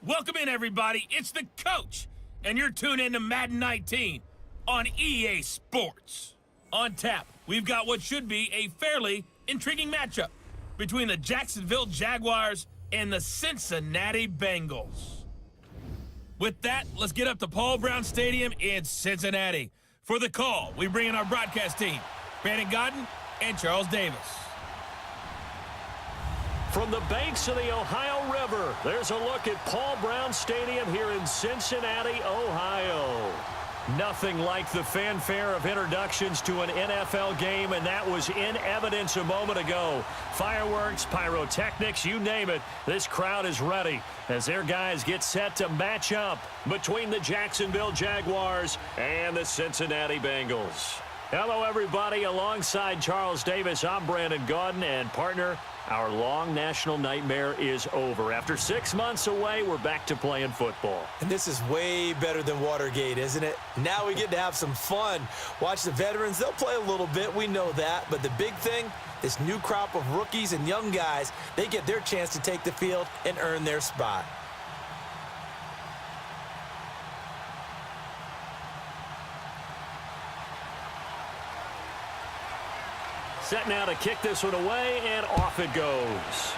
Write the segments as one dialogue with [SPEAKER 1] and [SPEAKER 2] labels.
[SPEAKER 1] Welcome in, everybody. It's the coach, and you're tuned in to Madden 19 on EA Sports. On tap, we've got what should be a fairly intriguing matchup between the Jacksonville Jaguars and the Cincinnati Bengals. With that, let's get up to Paul Brown Stadium in Cincinnati. For the call, we bring in our broadcast team, Brandon Godden and Charles Davis.
[SPEAKER 2] From the banks of the Ohio River, there's a look at Paul Brown Stadium here in Cincinnati, Ohio. Nothing like the fanfare of introductions to an NFL game, and that was in evidence a moment ago. Fireworks, pyrotechnics, you name it. This crowd is ready as their guys get set to match up between the Jacksonville Jaguars and the Cincinnati Bengals. Hello, everybody. Alongside Charles Davis, I'm Brandon Godden, and partner, our long national nightmare is over. After 6 months away, we're back to playing football.
[SPEAKER 3] And this is way better than Watergate, isn't it? Now we get to have some fun. Watch the veterans. They'll play a little bit. We know that. But the big thing, this new crop of rookies and young guys, they get their chance to take the field and earn their spot.
[SPEAKER 2] Set now to kick this one away, and off it goes.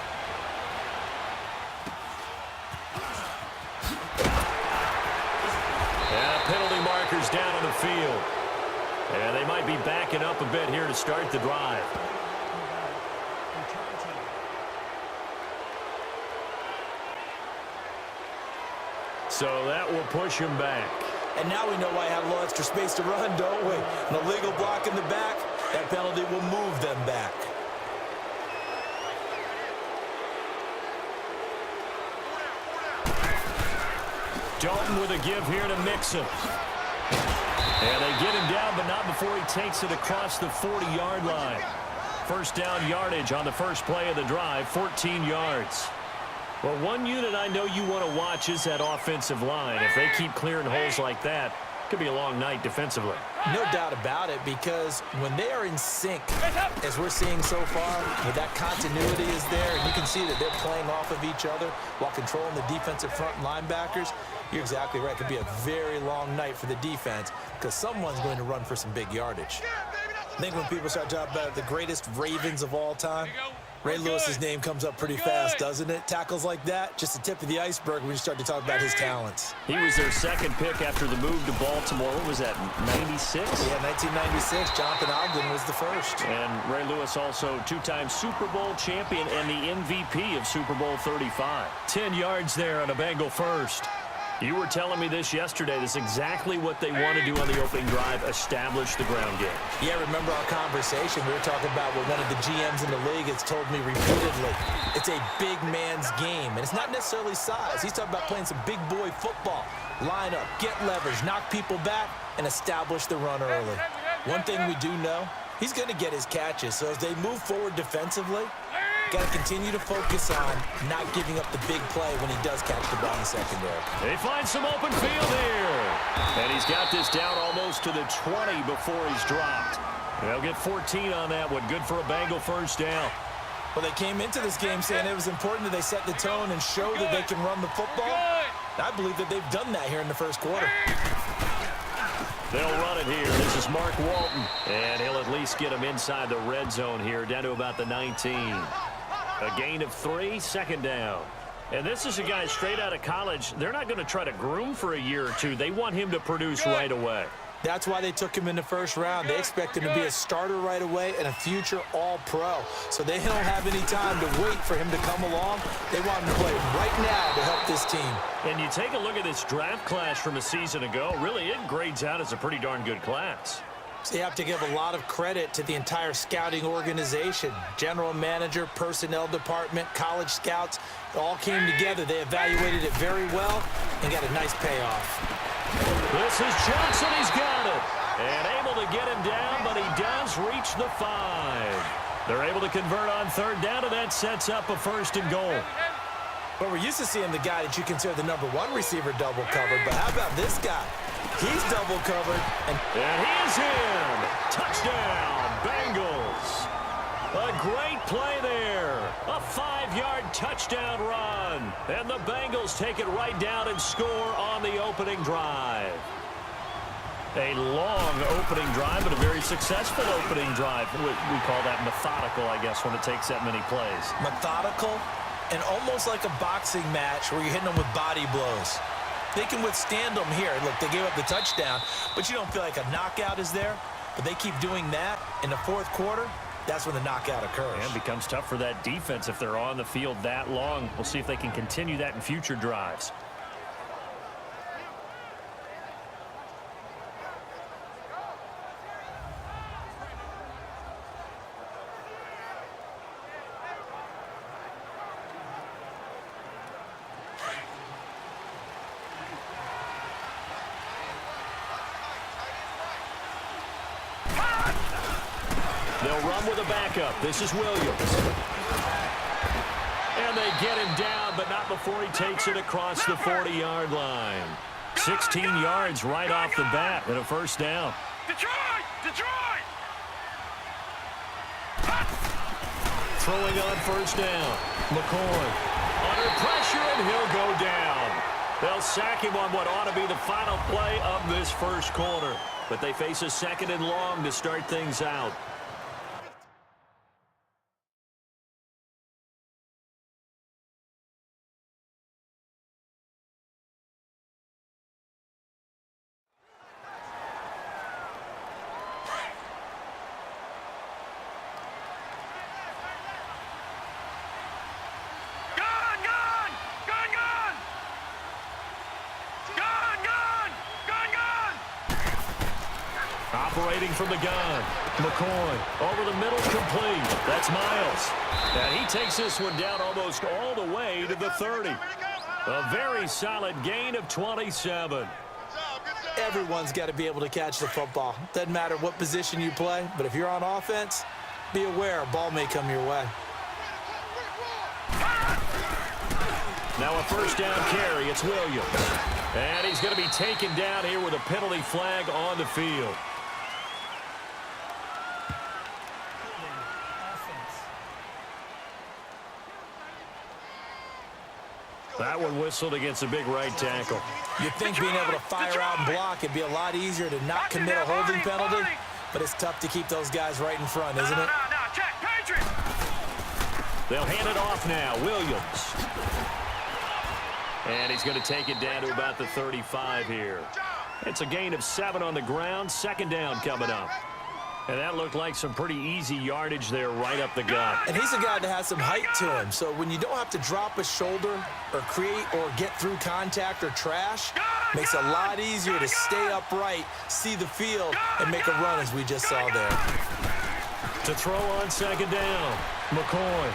[SPEAKER 2] And penalty markers down on the field. And they might be backing up a bit here to start the drive. So that will push him back.
[SPEAKER 3] And now we know why I have a little extra space to run, don't we? An illegal block in the back. That penalty will move them back.
[SPEAKER 2] Dalton with a give here to Mixon. And they get him down, but not before he takes it across the 40-yard line. First down yardage on the first play of the drive, 14 yards. Well, one unit I know you want to watch is that offensive line. If they keep clearing holes like that, it could be a long night defensively.
[SPEAKER 3] No doubt about it, because when they are in sync, as we're seeing so far, where that continuity is there, and you can see that they're playing off of each other while controlling the defensive front linebackers, you're exactly right. It could be a very long night for the defense because someone's going to run for some big yardage. I think when people start talking about the greatest Ravens of all time, Ray Lewis's name comes up pretty fast, doesn't it? Tackles like that, just the tip of the iceberg when you start to talk about his talents.
[SPEAKER 2] He was their second pick after the move to Baltimore. What was that, 96?
[SPEAKER 3] Yeah, 1996. Jonathan Ogden was the first.
[SPEAKER 2] And Ray Lewis also two-time Super Bowl champion and the MVP of Super Bowl 35. 10 yards there on a Bengal first. You were telling me this yesterday. This is exactly what they want to do on the opening drive, establish the ground game.
[SPEAKER 3] Yeah, remember our conversation. We were talking about what one of the GMs in the league has told me repeatedly. It's a big man's game, and it's not necessarily size. He's talking about playing some big boy football. Line up, get leverage, knock people back, and establish the run early. One thing we do know, he's going to get his catches. So as they move forward defensively, got to continue to focus on not giving up the big play when he does catch the ball in the secondary.
[SPEAKER 2] They find some open field here. And he's got this down almost to the 20 before he's dropped. They'll get 14 on that one. Good for a Bengal first down.
[SPEAKER 3] Well, they came into this game saying it was important that they set the tone and show that they can run the football. I believe that they've done that here in the first quarter.
[SPEAKER 2] They'll run it here. This is Mark Walton. And he'll at least get him inside the red zone here, down to about the 19. A gain of 3, second down. And this is a guy straight out of college. They're not going to try to groom for a year or two. They want him to produce right away.
[SPEAKER 3] That's why they took him in the first round. They expect him to be a starter right away and a future all-pro. So they don't have any time to wait for him to come along. They want him to play right now to help this team.
[SPEAKER 2] And you take a look at this draft class from a season ago. Really, it grades out as a pretty darn good class.
[SPEAKER 3] So you have to give a lot of credit to the entire scouting organization. General manager, personnel department, college scouts, all came together. They evaluated it very well and got a nice payoff.
[SPEAKER 2] This is Johnson. He's got it. And able to get him down, but he does reach the 5. They're able to convert on third down, and that sets up a first and goal.
[SPEAKER 3] But we're used to seeing the guy that you consider the #1 receiver double covered. But how about this guy? He's double covered.
[SPEAKER 2] And he is in. Touchdown, Bengals. A great play there. A 5-yard touchdown run. And the Bengals take it right down and score on the opening drive. A long opening drive, but a very successful opening drive. We call that methodical, I guess, when it takes that many plays.
[SPEAKER 3] Methodical and almost like a boxing match where you're hitting them with body blows. They can withstand them here. Look, they gave up the touchdown, but you don't feel like a knockout is there. But they keep doing that in the fourth quarter. That's when the knockout occurs.
[SPEAKER 2] And it becomes tough for that defense if they're on the field that long. We'll see if they can continue that in future drives. They'll run with a backup. This is Williams. And they get him down, but not before he takes it across the 40-yard line. 16 yards right off the bat and a first down.
[SPEAKER 1] Detroit! Detroit!
[SPEAKER 2] Throwing on first down. McCoy under pressure, and he'll go down. They'll sack him on what ought to be the final play of this first quarter. But they face a second and long to start things out. Operating from the gun. McCoy over the middle, complete. That's Miles. And he takes this one down almost all the way to the 30. A very solid gain of 27.
[SPEAKER 3] Everyone's got to be able to catch the football. Doesn't matter what position you play, but if you're on offense, be aware a ball may come your way.
[SPEAKER 2] Now a first down carry. It's Williams. And he's going to be taken down here with a penalty flag on the field. That one whistled against a big right tackle.
[SPEAKER 3] You'd think being able to fire out and block, it'd be a lot easier to not commit a holding penalty, but it's tough to keep those guys right in front, isn't it?
[SPEAKER 2] They'll hand it off now. Williams. And he's going to take it down to about the 35 here. It's a gain of 7 on the ground. Second down coming up. And that looked like some pretty easy yardage there right up the gut.
[SPEAKER 3] And he's a guy that has some height to him. So when you don't have to drop a shoulder or create or get through contact or trash, makes it a lot easier to stay upright, see the field, and make a run as we just saw there.
[SPEAKER 2] To throw on second down, McCoy.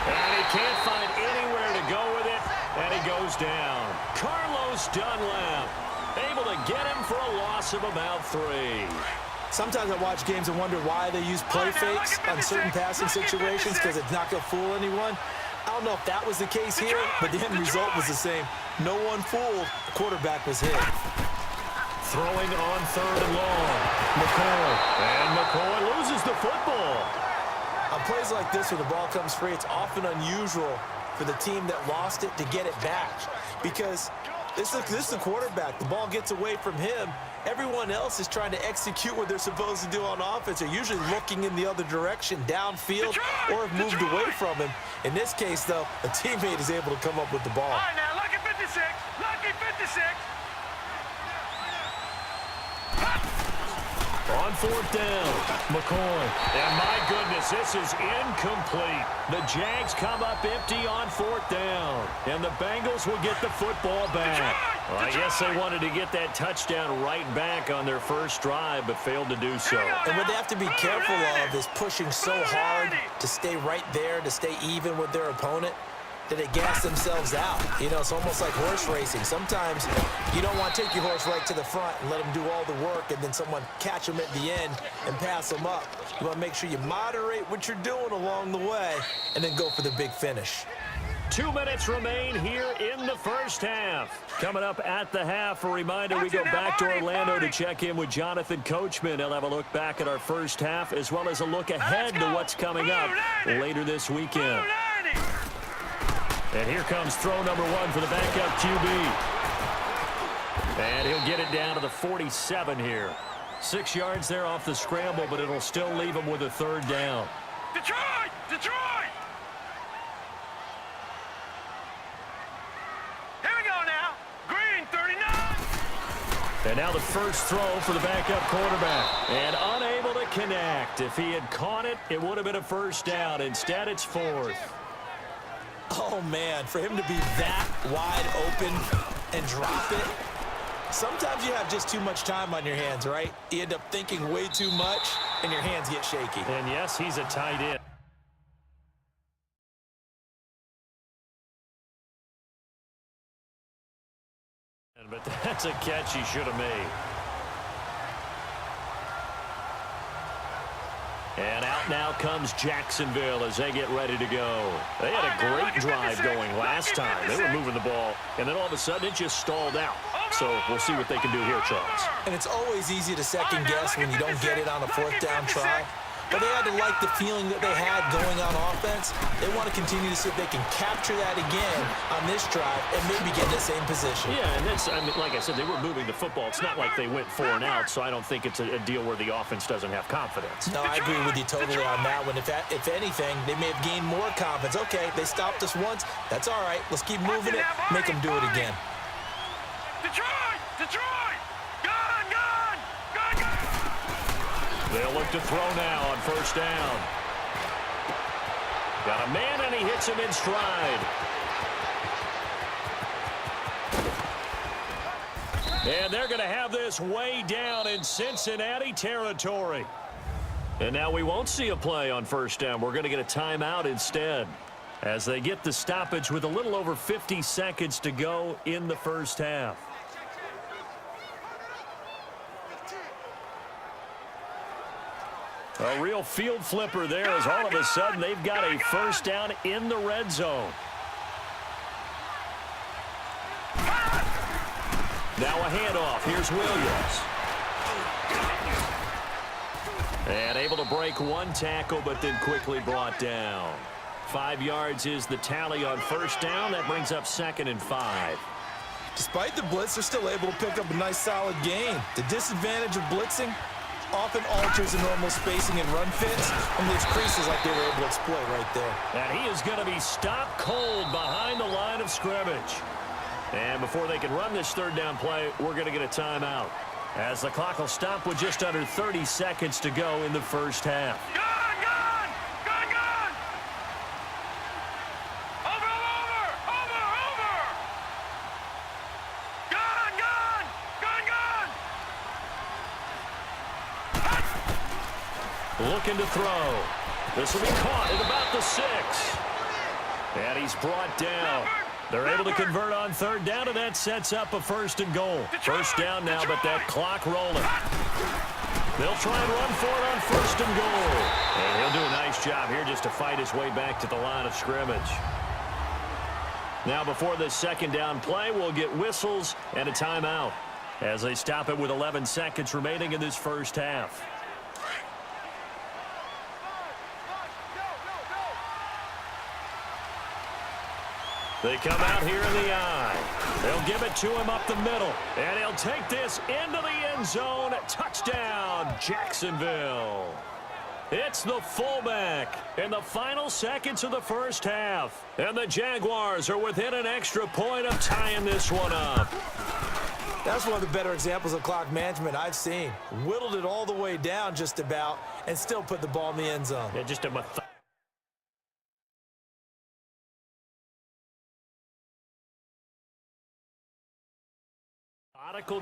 [SPEAKER 2] And he can't find anywhere to go with it, and he goes down. Carlos Dunlap able to get him for a loss of about 3.
[SPEAKER 3] Sometimes I watch games and wonder why they use play fakes on certain passing situations because it's not going to fool anyone. I don't know if that was the case here, but the end result was the same. No one fooled. The quarterback was hit.
[SPEAKER 2] Throwing on third and long. McCoy. And McCoy loses the football.
[SPEAKER 3] On plays like this where the ball comes free, it's often unusual for the team that lost it to get it back because this is the quarterback. The ball gets away from him. Everyone else is trying to execute what they're supposed to do on offense. They're usually looking in the other direction, downfield, or have moved away from him. In this case, though, a teammate is able to come up with the ball.
[SPEAKER 1] All right, now, lucky 56. Lucky 56.
[SPEAKER 2] On fourth down, McCoy. And my goodness, this is incomplete. The Jags come up empty on fourth down. And the Bengals will get the football back. Well, I guess they wanted to get that touchdown right back on their first drive, but failed to do so.
[SPEAKER 3] And what they have to be careful of is pushing so hard to stay right there, to stay even with their opponent, that they gas themselves out. You know, it's almost like horse racing. Sometimes you don't want to take your horse right to the front and let them do all the work and then someone catch them at the end and pass them up. You want to make sure you moderate what you're doing along the way and then go for the big finish.
[SPEAKER 2] 2 minutes remain here in the first half. Coming up at the half, a reminder, we go back to Orlando to check in with Jonathan Coachman. He'll have a look back at our first half as well as a look ahead to what's coming up later this weekend. And here comes throw number 1 for the backup QB. And he'll get it down to the 47 here. 6 yards there off the scramble, but it'll still leave him with a 3rd down.
[SPEAKER 4] Detroit! Detroit! Here we go now. Green, 39.
[SPEAKER 2] And now the first throw for the backup quarterback. And unable to connect. If he had caught it, it would have been a 1st down. Instead, it's 4th.
[SPEAKER 3] Oh, man, for him to be that wide open and drop it. Sometimes you have just too much time on your hands, right? You end up thinking way too much, and your hands get shaky.
[SPEAKER 2] And, yes, he's a tight end. But that's a catch he should have made. And out now comes Jacksonville as they get ready to go. They had a great drive going last time. They were moving the ball, and then all of a sudden it just stalled out. So we'll see what they can do here, Charles.
[SPEAKER 3] And it's always easy to second guess when you don't get it on a 4th down try. But they had to like the feeling that they had going on offense. They want to continue to see if they can capture that again on this drive and maybe get in the same position.
[SPEAKER 2] Yeah, and that's, I mean, like I said, they were moving the football. It's not like they went 4 and out, so I don't think it's a deal where the offense doesn't have confidence.
[SPEAKER 3] No, I agree with you totally on that one. If anything, they may have gained more confidence. Okay, they stopped us once. That's all right. Let's keep moving it. Make them do it again.
[SPEAKER 4] Detroit! Detroit! Gun! Gun! Gun! Gun!
[SPEAKER 2] They'll look to throw now on 1st down. Got a man, and he hits him in stride. And they're going to have this way down in Cincinnati territory. And now we won't see a play on 1st down. We're going to get a timeout instead as they get the stoppage with a little over 50 seconds to go in the first half. A real field flipper there as all of a sudden they've got a 1st down in the red zone. Now a handoff. Here's Williams. And able to break 1 tackle, but then quickly brought down. 5 yards is the tally on 1st down. That brings up 2nd and 5.
[SPEAKER 3] Despite the blitz, they're still able to pick up a nice solid gain. The disadvantage of blitzing often alters the normal spacing and run fits, and leaves creases like they were able to exploit right there.
[SPEAKER 2] And he is going to be stopped cold behind the line of scrimmage. And before they can run this 3rd down play, we're going to get a timeout, as the clock will stop with just under 30 seconds to go in the first half.
[SPEAKER 4] Gun! Gun! Gun! Gun! Over! Over! Over! Over! Gun! Gun! Gun! Gun!
[SPEAKER 2] Looking to throw. This will be caught at about the 6. And he's brought down. They're able to convert on 3rd down, and that sets up a 1st and goal. 1st down now, but that clock rolling. They'll try and run for it on 1st and goal. And he'll do a nice job here just to fight his way back to the line of scrimmage. Now before this 2nd down play, we'll get whistles and a timeout as they stop it with 11 seconds remaining in this first half. They come out here in the eye. They'll give it to him up the middle. And he'll take this into the end zone. Touchdown, Jacksonville. It's the fullback in the final seconds of the first half. And the Jaguars are within an extra point of tying this one up.
[SPEAKER 3] That's one of the better examples of clock management I've seen. Whittled it all the way down just about and still put the ball in the end zone.
[SPEAKER 2] Yeah, just a methodical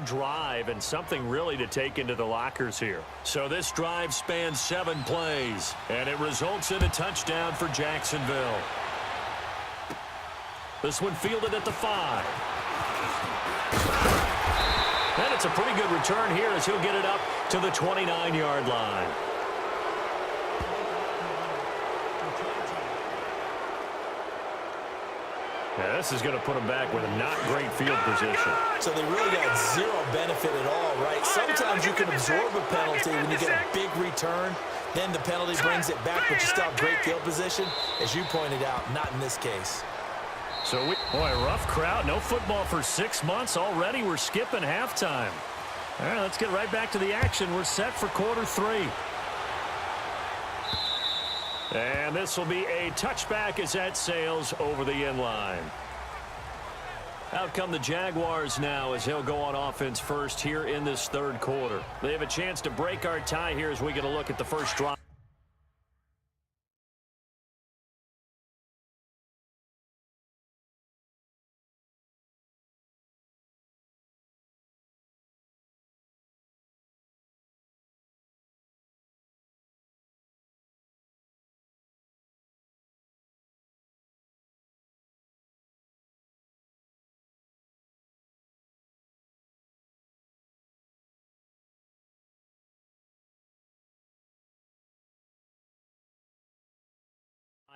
[SPEAKER 2] drive and something really to take into the lockers here. So this drive spans 7 plays, and it results in a touchdown for Jacksonville. This one fielded at the 5. And it's a pretty good return here as he'll get it up to the 29-yard line. Yeah, this is going to put them back with a not great field position.
[SPEAKER 3] So they really got zero benefit at all, right? Sometimes you can absorb a penalty when you get a big return. Then the penalty brings it back, but you still have great field position. As you pointed out, not in this case.
[SPEAKER 2] So, boy, rough crowd. No football for 6 months already. We're skipping halftime. All right, let's get right back to the action. We're set for quarter 3. And this will be a touchback as that sails over the end line. Out come the Jaguars now as they'll go on offense first here in this third quarter. They have a chance to break our tie here as we get a look at the first drive.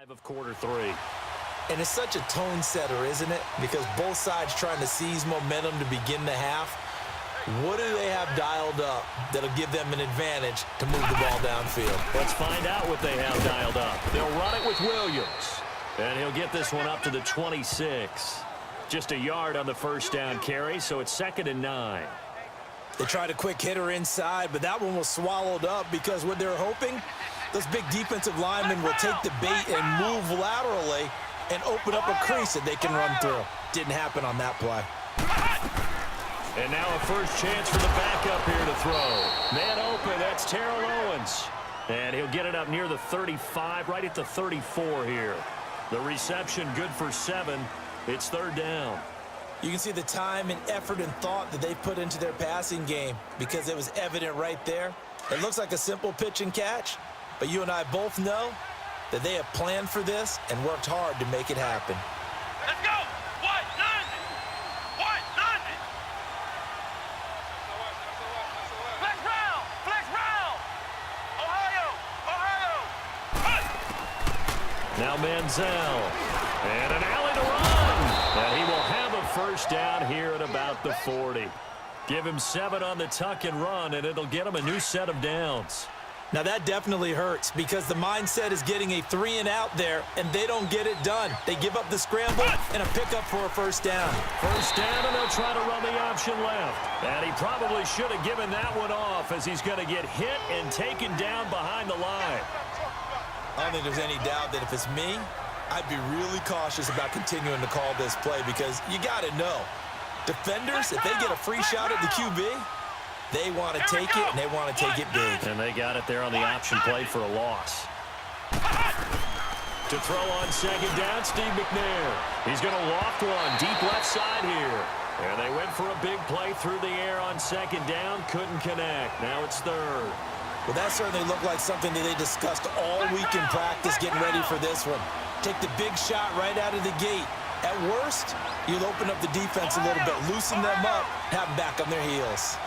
[SPEAKER 2] Of quarter 3.
[SPEAKER 3] And it's such a tone setter, isn't it? Because both sides trying to seize momentum to begin the half. What do they have dialed up that'll give them an advantage to move the ball downfield?
[SPEAKER 2] Let's find out what they have dialed up. They'll run it with Williams. And he'll get this one up to the 26. Just a yard on the first down carry, so it's 2nd and 9.
[SPEAKER 3] They tried a quick hitter inside, but that one was swallowed up because what they're hoping, those big defensive linemen will take the bait and move laterally and open up a crease that they can run through. Didn't happen on that play.
[SPEAKER 2] And now a first chance for the backup here to throw. Man open, that's Terrell Owens. And he'll get it up near the 35, right at the 34 here. The reception good for 7. It's 3rd down.
[SPEAKER 3] You can see the time and effort and thought that they put into their passing game because it was evident right there. It looks like a simple pitch and catch. But you and I both know that they have planned for this and worked hard to make it happen.
[SPEAKER 4] Let's go! What? Nothing! What? Nothing! Flex round! Flex round! Ohio! Ohio! Hey!
[SPEAKER 2] Now Manziel. And an alley to run. And he will have a first down here at about the 40. Give him 7 on the tuck and run, and it'll get him a new set of downs.
[SPEAKER 3] Now that definitely hurts because the mindset is getting a 3 and out there, and they don't get it done. They give up the scramble and a pickup for a first down.
[SPEAKER 2] First down, and they'll try to run the option left. And he probably should have given that one off as he's going to get hit and taken down behind the line.
[SPEAKER 3] I don't think there's any doubt that if it's me, I'd be really cautious about continuing to call this play because you got to know, defenders, if they get a free shot at the QB, they want to take it, and they want to take it big.
[SPEAKER 2] And they got it there on the option play for a loss. To throw on second down, Steve McNair. He's going to loft one deep left side here. And they went for a big play through the air on second down. Couldn't connect. Now it's 3rd.
[SPEAKER 3] Well, that certainly looked like something that they discussed all week in practice getting ready for this one. Take the big shot right out of the gate. At worst, you'll open up the defense a little bit, loosen them up, have them back on their heels.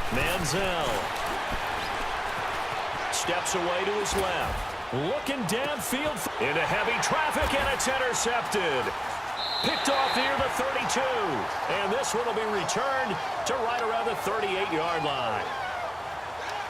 [SPEAKER 2] Manziel steps away to his left. Looking downfield into heavy traffic, and it's intercepted. Picked off near the 32. And this one will be returned to right around the 38-yard line.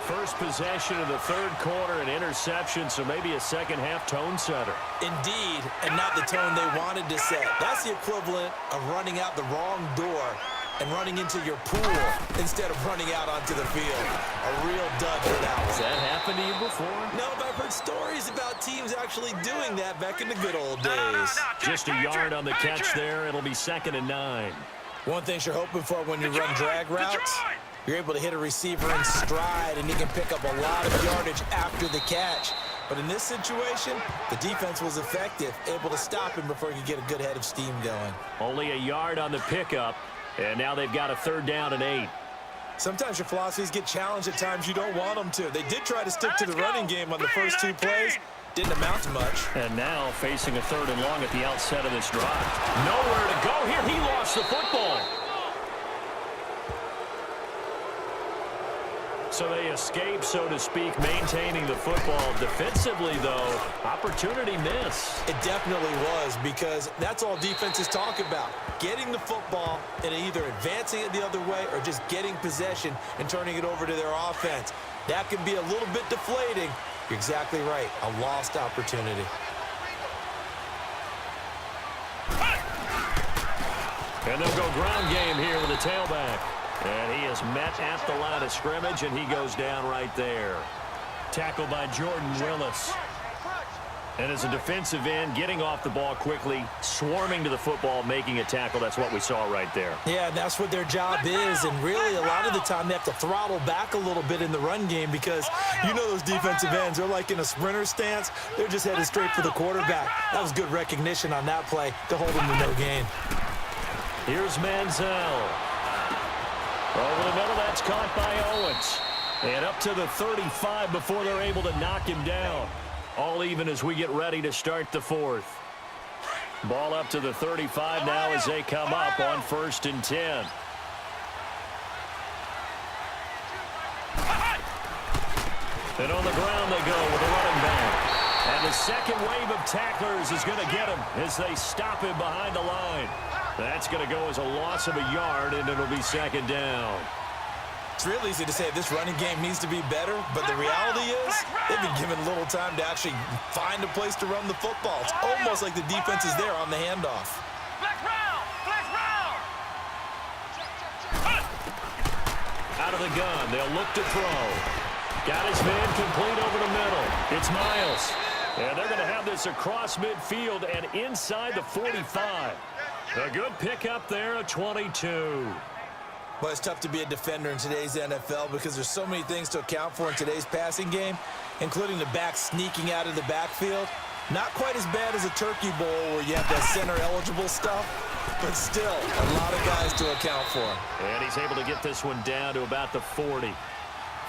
[SPEAKER 2] First possession of the third quarter, an interception, so maybe a second-half tone setter.
[SPEAKER 3] Indeed, and not the tone they wanted to set. That's the equivalent of running out the wrong door and running into your pool instead of running out onto the field. A real dud for that one.
[SPEAKER 2] Has that happened to you before?
[SPEAKER 3] No, but I've heard stories about teams actually doing that back in the good old days.
[SPEAKER 2] Just a yard on the catch there. It'll be 2nd and 9.
[SPEAKER 3] One thing you're hoping for when you run drag routes, you're able to hit a receiver in stride, and he can pick up a lot of yardage after the catch. But in this situation, the defense was effective, able to stop him before he could get a good head of steam going.
[SPEAKER 2] Only a yard on the pickup, and now they've got a 3rd down and 8.
[SPEAKER 3] Sometimes your philosophies get challenged at times you don't want them to. They did try to stick to the running game on the first 2 plays. Didn't amount to much.
[SPEAKER 2] And now facing a 3rd and long at the outset of this drive. Nowhere to go here. He lost the football. So they escape, so to speak, maintaining the football. Defensively, though, opportunity miss.
[SPEAKER 3] It definitely was, because that's all defenses talk about. Getting the football and either advancing it the other way or just getting possession and turning it over to their offense. That can be a little bit deflating. You're exactly right. A lost opportunity.
[SPEAKER 2] And they'll go ground game here with the tailback. And he is met at the line of scrimmage, and he goes down right there. Tackled by Jordan Willis. And as a defensive end, getting off the ball quickly, swarming to the football, making a tackle. That's what we saw right there.
[SPEAKER 3] Yeah, that's what their job is. And really, a lot of the time, they have to throttle back a little bit in the run game, because you know those defensive ends, they're like in a sprinter stance. They're just headed straight for the quarterback. That was good recognition on that play to hold him to no gain.
[SPEAKER 2] Here's Manziel. Over the middle, that's caught by Owens. And up to the 35 before they're able to knock him down. All even as we get ready to start the fourth. Ball up to the 35 now as they come up on 1st and 10. And on the ground they go with a running back. And the second wave of tacklers is going to get him as they stop him behind the line. That's going to go as a loss of a yard, and it'll be 2nd down.
[SPEAKER 3] It's real easy to say this running game needs to be better, but the reality is they've been given little time to actually find a place to run the football. It's almost like the defense is there on the handoff.
[SPEAKER 2] Out of the gun, they'll look to throw. Got his man complete over the middle. It's Miles. And they're going to have this across midfield and inside the 45. A good pickup there, a 22.
[SPEAKER 3] But it's tough to be a defender in today's NFL because there's so many things to account for in today's passing game, including the back sneaking out of the backfield. Not quite as bad as a turkey bowl where you have that center-eligible stuff, but still a lot of guys to account for.
[SPEAKER 2] And he's able to get this one down to about the 40.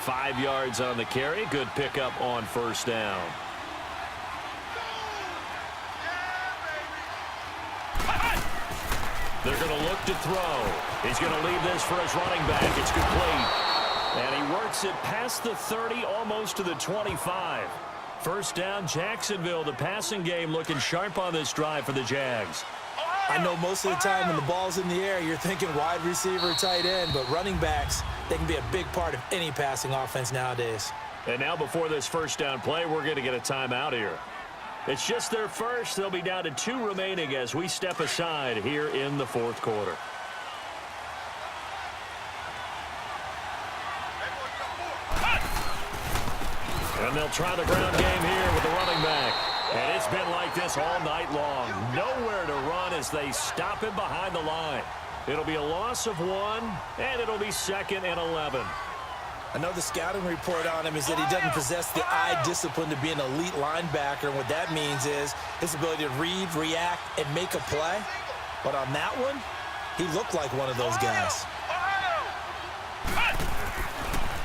[SPEAKER 2] 5 yards on the carry. Good pickup on 1st down. They're going to look to throw. He's going to leave this for his running back. It's complete. And he works it past the 30, almost to the 25. 1st down, Jacksonville. The passing game looking sharp on this drive for the Jags.
[SPEAKER 3] I know most of the time when the ball's in the air, you're thinking wide receiver, tight end, but running backs, they can be a big part of any passing offense nowadays.
[SPEAKER 2] And now before this 1st down play, we're going to get a timeout here. It's just their first. They'll be down to 2 remaining as we step aside here in the 4th quarter. And they'll try the ground game here with the running back. And it's been like this all night long. Nowhere to run as they stop him behind the line. It'll be a loss of 1, and it'll be 2nd and 11.
[SPEAKER 3] Another scouting report on him is that he doesn't possess the eye discipline to be an elite linebacker. And what that means is his ability to read, react, and make a play. But on that one, he looked like one of those guys.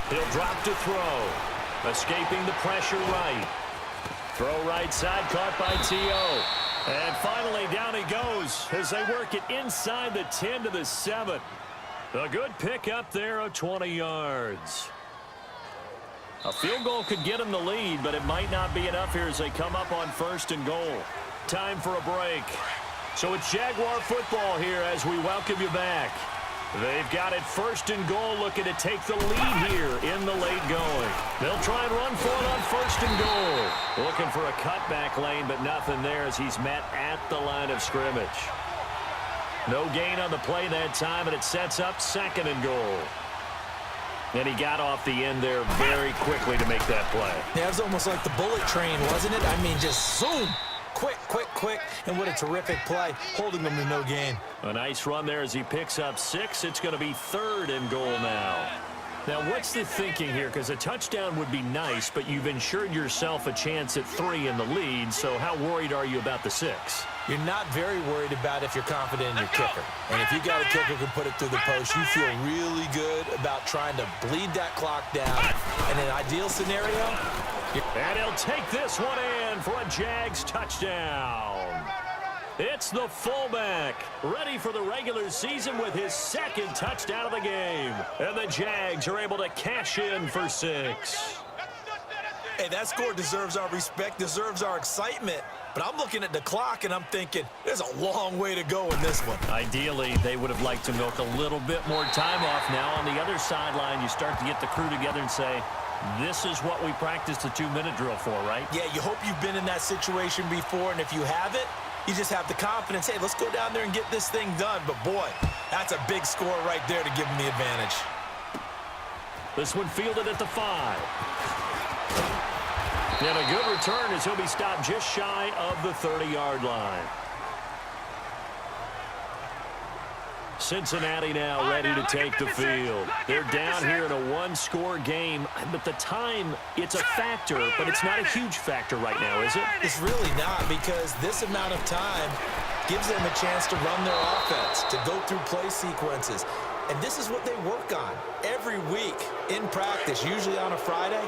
[SPEAKER 2] He'll drop to throw. Escaping the pressure right. Throw right side, caught by T.O. And finally, down he goes as they work it inside the 10 to the 7. A good pickup there of 20 yards. A field goal could get him the lead, but it might not be enough here as they come up on 1st and goal. Time for a break. So it's Jaguar football here as we welcome you back. They've got it 1st and goal, looking to take the lead here in the late going. They'll try and run for it on 1st and goal. Looking for a cutback lane, but nothing there as he's met at the line of scrimmage. No gain on the play that time, and it sets up 2nd and goal. And he got off the end there very quickly to make that play.
[SPEAKER 3] Yeah, it was almost like the bullet train, wasn't it? I mean, just zoom. Quick, quick, quick. And what a terrific play, holding them to no gain.
[SPEAKER 2] A nice run there as he picks up 6. It's going to be 3rd and goal now. Now, what's the thinking here? Because a touchdown would be nice, but you've ensured yourself a chance at 3 in the lead, so how worried are you about the 6?
[SPEAKER 3] You're not very worried about if you're confident in your kicker. And if you got a kicker who can put it through the post, you feel really good about trying to bleed that clock down. In an ideal scenario,
[SPEAKER 2] and he'll take this one in for a Jags touchdown. It's the fullback, ready for the regular season with his second touchdown of the game. And the Jags are able to cash in for 6.
[SPEAKER 3] Hey, that score deserves our respect, deserves our excitement. But I'm looking at the clock, and I'm thinking there's a long way to go in this one.
[SPEAKER 2] Ideally, they would have liked to milk a little bit more time off. Now on the other sideline, you start to get the crew together and say, this is what we practiced a 2-minute drill for, right?
[SPEAKER 3] Yeah, you hope you've been in that situation before, and if you haven't, you just have the confidence, hey, let's go down there and get this thing done. But, boy, that's a big score right there to give them the advantage.
[SPEAKER 2] This one fielded at the 5. And a good return as he'll be stopped just shy of the 30-yard line. Cincinnati now ready to take the field. They're down here in a 1-score game, but the time, it's a factor, but it's not a huge factor right now, is it?
[SPEAKER 3] It's really not, because this amount of time gives them a chance to run their offense, to go through play sequences. And this is what they work on every week in practice, usually on a Friday.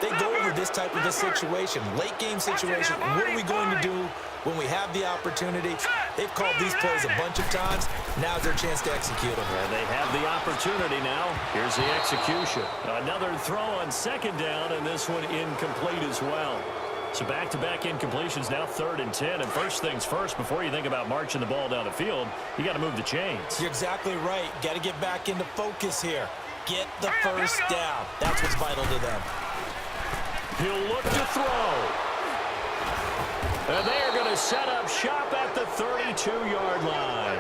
[SPEAKER 3] They go over this type of a situation, late game situation. What are we going to do when we have the opportunity? They've called these plays a bunch of times. Now's their chance to execute them.
[SPEAKER 2] And they have the opportunity now. Here's the execution. Another throw on second down, and this one incomplete as well. So back-to-back incompletions, now 3rd and 10. And first things first, before you think about marching the ball down the field, you got to move the chains.
[SPEAKER 3] You're exactly right. Got to get back into focus here. Get the first down. That's what's vital to them.
[SPEAKER 2] He'll look to throw. And they are going to set up shop at the 32-yard line.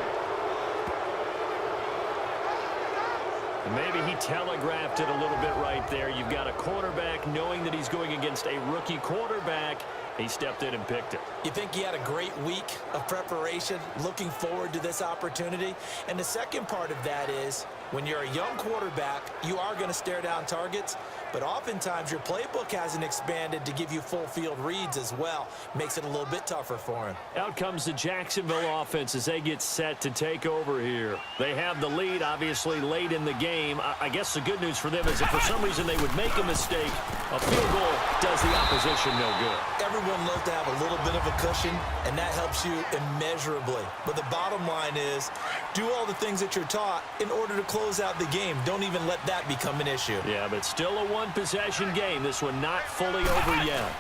[SPEAKER 2] And maybe he telegraphed it a little bit right there. You've got a quarterback knowing that he's going against a rookie quarterback. He stepped in and picked it.
[SPEAKER 3] You think he had a great week of preparation, looking forward to this opportunity? And the second part of that is, when you're a young quarterback, you are going to stare down targets, but oftentimes your playbook hasn't expanded to give you full field reads as well. Makes it a little bit tougher for him.
[SPEAKER 2] Out comes the Jacksonville offense as they get set to take over here. They have the lead, obviously, late in the game. I guess the good news for them is if for some reason they would make a mistake, a field goal does the opposition no good.
[SPEAKER 3] Everyone loves to have a little bit of a cushion, and that helps you immeasurably. But the bottom line is, do all the things that you're taught in order to close out the game. Don't even let that become an issue.
[SPEAKER 2] Yeah, but still a one-possession game. This one not fully over yet.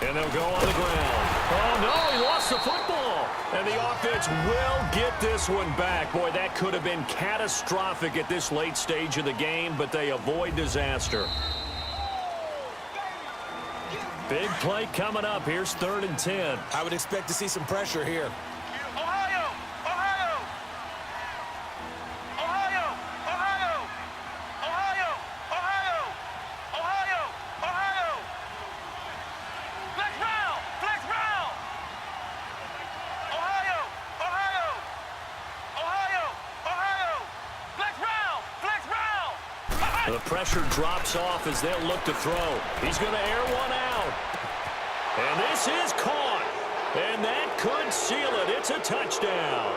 [SPEAKER 2] And they'll go on the ground. Oh, no, he lost the football. And the offense will get this one back. Boy, that could have been catastrophic at this late stage of the game, but they avoid disaster. Big play coming up. Here's 3rd and 10.
[SPEAKER 3] I would expect to see some pressure here.
[SPEAKER 4] Ohio! Ohio! Ohio! Ohio! Ohio! Ohio! Ohio! Ohio! Flex round! Flex round! Ohio! Ohio! Ohio! Ohio! Flex round! Flex round!
[SPEAKER 2] The pressure drops off as they'll look to throw. He's going to air one out. And this is caught. And that could seal it. It's a touchdown.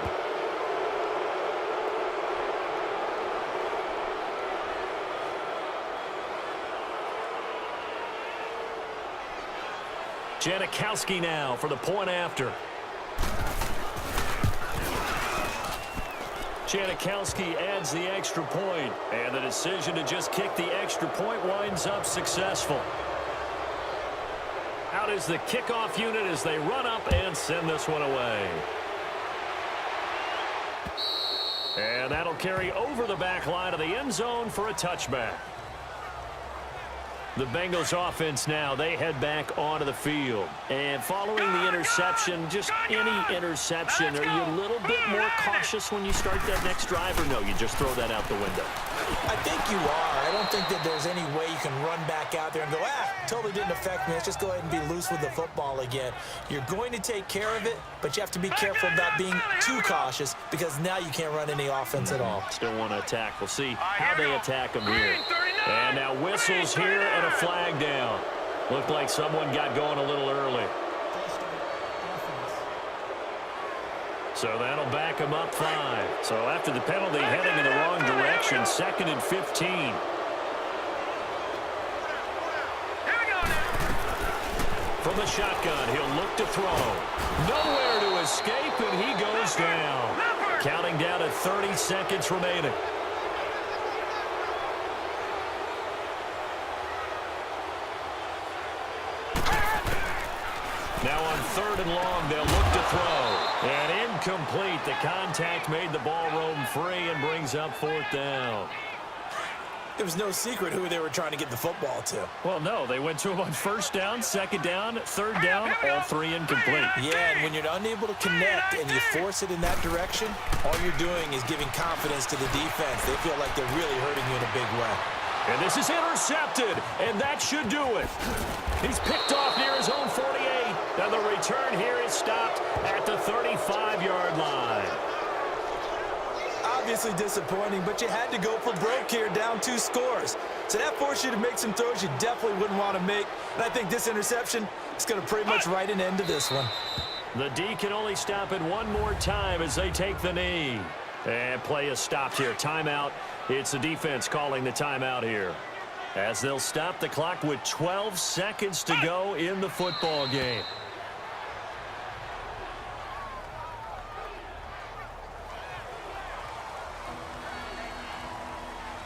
[SPEAKER 2] Janikowski now for the point after. Janikowski adds the extra point, and the decision to just kick the extra point winds up successful. Out is the kickoff unit as they run up and send this one away. And that'll carry over the back line of the end zone for a touchback. The Bengals offense now, they head back onto the field. And following the interception, just any interception, are you a little bit more cautious when you start that next drive, or no, you just throw that out the window?
[SPEAKER 3] I think you are. I don't think that there's any way you can run back out there and go, totally didn't affect me. Let's just go ahead and be loose with the football again. You're going to take care of it, but you have to be careful about being too cautious because now you can't run any offense at all.
[SPEAKER 2] Still want to attack. We'll see how they attack them here. And now whistles here and a flag down. Looked like someone got going a little early. So that'll back him up 5. So after the penalty, heading in the wrong direction, 2nd and 15. From the shotgun, he'll look to throw. Nowhere to escape, and he goes down. Counting down at 30 seconds remaining. Now on 3rd and long, they'll look to throw. And incomplete. The contact made the ball roam free and brings up 4th down.
[SPEAKER 3] There was no secret who they were trying to get the football to.
[SPEAKER 2] Well, no. They went to him on 1st down, 2nd down, 3rd down, all 3 incomplete.
[SPEAKER 3] Yeah, and when you're unable to connect and you force it in that direction, all you're doing is giving confidence to the defense. They feel like they're really hurting you in a big way.
[SPEAKER 2] And this is intercepted, and that should do it. He's picked off near his own 48. And the return here is stopped at the 35-yard line.
[SPEAKER 3] Obviously disappointing, but you had to go for broke here, down 2 scores. So that forced you to make some throws you definitely wouldn't want to make. And I think this interception is going to pretty much write an end to this one.
[SPEAKER 2] The D can only stop it one more time as they take the knee. And play is stopped here. Timeout. It's the defense calling the timeout here, as they'll stop the clock with 12 seconds to go in the football game.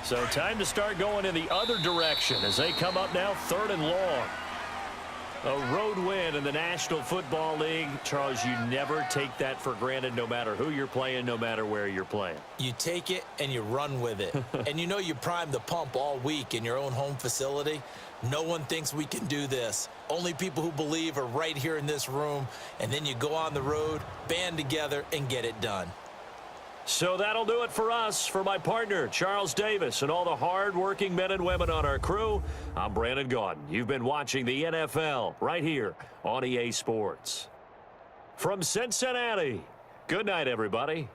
[SPEAKER 2] So time to start going in the other direction as they come up now 3rd and long. A road win in the National Football League. Charles, you never take that for granted no matter who you're playing, no matter where you're playing.
[SPEAKER 3] You take it and you run with it. And you know you primed the pump all week in your own home facility. No one thinks we can do this. Only people who believe are right here in this room. And then you go on the road, band together, and get it done.
[SPEAKER 2] So that'll do it for us. For my partner, Charles Davis, and all the hard-working men and women on our crew, I'm Brandon Gaudin. You've been watching the NFL right here on EA Sports. From Cincinnati, good night, everybody.